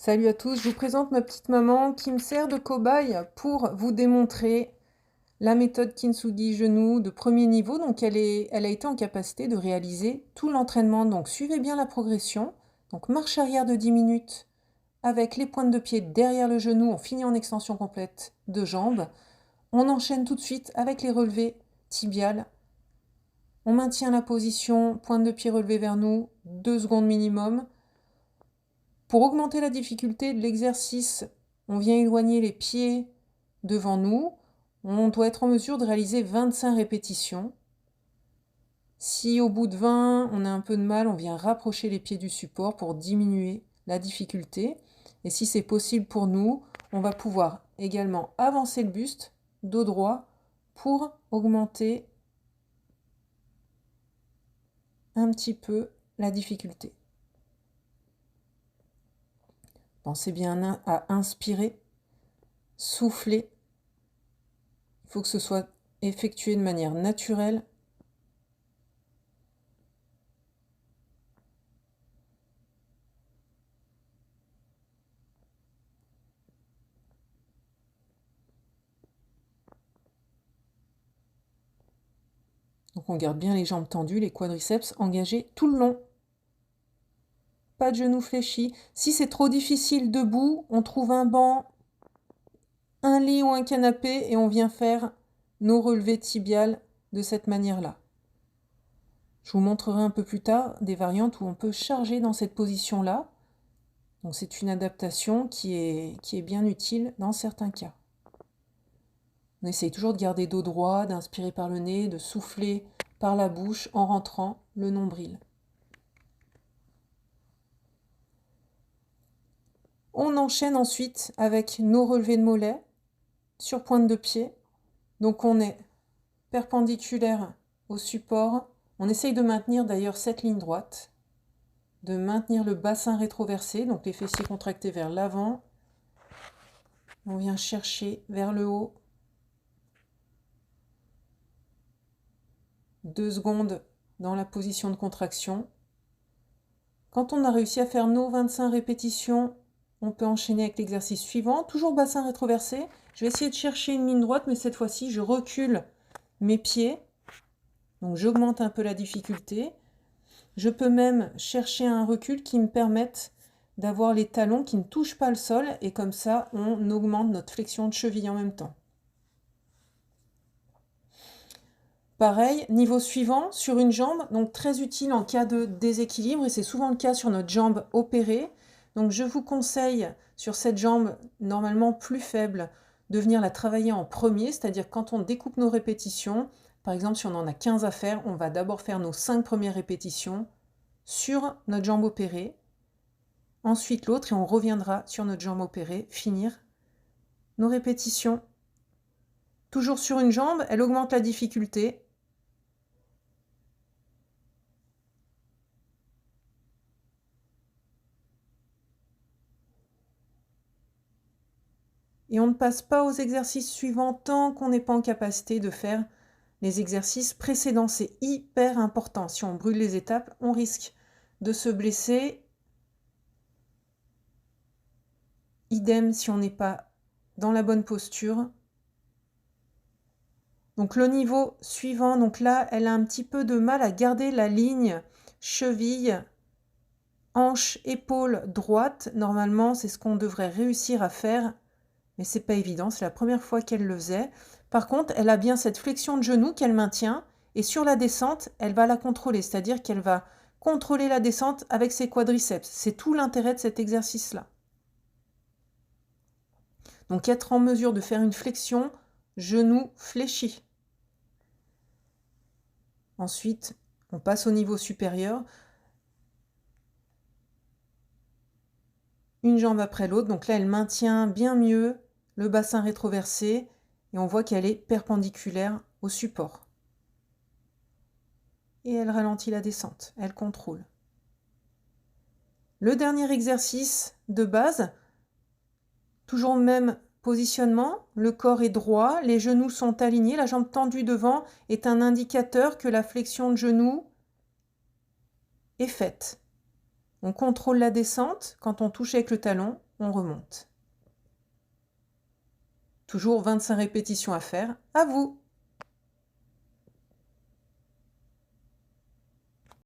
Salut à tous, je vous présente ma petite maman qui me sert de cobaye pour vous démontrer la méthode Kintsugi genou de premier niveau. Donc elle a été en capacité de réaliser tout l'entraînement. Donc suivez bien la progression. Donc marche arrière de 10 minutes avec les pointes de pied derrière le genou. On finit en extension complète de jambes. On enchaîne tout de suite avec les relevés tibiales. On maintient la position, pointe de pied relevée vers nous, 2 secondes minimum. Pour augmenter la difficulté de l'exercice, on vient éloigner les pieds devant nous. On doit être en mesure de réaliser 25 répétitions. Si au bout de 20, on a un peu de mal, on vient rapprocher les pieds du support pour diminuer la difficulté. Et si c'est possible pour nous, on va pouvoir également avancer le buste, dos droit, pour augmenter un petit peu la difficulté. Pensez bien à inspirer, souffler. Il faut que ce soit effectué de manière naturelle. Donc on garde bien les jambes tendues, les quadriceps engagés tout le long. Pas de genoux fléchis. Si c'est trop difficile debout, on trouve un banc, un lit ou un canapé et on vient faire nos relevés tibiales de cette manière-là. Je vous montrerai un peu plus tard des variantes où on peut charger dans cette position-là. Donc c'est une adaptation qui est bien utile dans certains cas. On essaye toujours de garder dos droit, d'inspirer par le nez, de souffler par la bouche en rentrant le nombril. On enchaîne ensuite avec nos relevés de mollets sur pointe de pied. Donc on est perpendiculaire au support. On essaye de maintenir d'ailleurs cette ligne droite, de maintenir le bassin rétroversé, donc les fessiers contractés vers l'avant. On vient chercher vers le haut. 2 secondes dans la position de contraction. Quand on a réussi à faire nos 25 répétitions, on peut enchaîner avec l'exercice suivant. Toujours bassin rétroversé. Je vais essayer de chercher une ligne droite, mais cette fois-ci, je recule mes pieds. Donc j'augmente un peu la difficulté. Je peux même chercher un recul qui me permette d'avoir les talons qui ne touchent pas le sol. Et comme ça, on augmente notre flexion de cheville en même temps. Pareil, niveau suivant, sur une jambe, donc très utile en cas de déséquilibre, et c'est souvent le cas sur notre jambe opérée. Donc je vous conseille, sur cette jambe normalement plus faible, de venir la travailler en premier, c'est-à-dire quand on découpe nos répétitions, par exemple si on en a 15 à faire, on va d'abord faire nos 5 premières répétitions sur notre jambe opérée, ensuite l'autre, et on reviendra sur notre jambe opérée, finir nos répétitions. Toujours sur une jambe, elle augmente la difficulté. Et on ne passe pas aux exercices suivants tant qu'on n'est pas en capacité de faire les exercices précédents. C'est hyper important. Si on brûle les étapes, on risque de se blesser. Idem si on n'est pas dans la bonne posture. Donc le niveau suivant, donc là, elle a un petit peu de mal à garder la ligne cheville, hanche, épaule droite. Normalement, c'est ce qu'on devrait réussir à faire. Mais c'est pas évident, c'est la première fois qu'elle le faisait. Par contre, elle a bien cette flexion de genou qu'elle maintient, et sur la descente, elle va la contrôler, c'est-à-dire qu'elle va contrôler la descente avec ses quadriceps. C'est tout l'intérêt de cet exercice-là. Donc être en mesure de faire une flexion, genou fléchi. Ensuite, on passe au niveau supérieur. Une jambe après l'autre, donc là elle maintient bien mieux le bassin rétroversé et on voit qu'elle est perpendiculaire au support. Et elle ralentit la descente, elle contrôle. Le dernier exercice de base, toujours le même positionnement, le corps est droit, les genoux sont alignés, la jambe tendue devant est un indicateur que la flexion de genou est faite. On contrôle la descente, quand on touche avec le talon, on remonte. Toujours 25 répétitions à faire. À vous!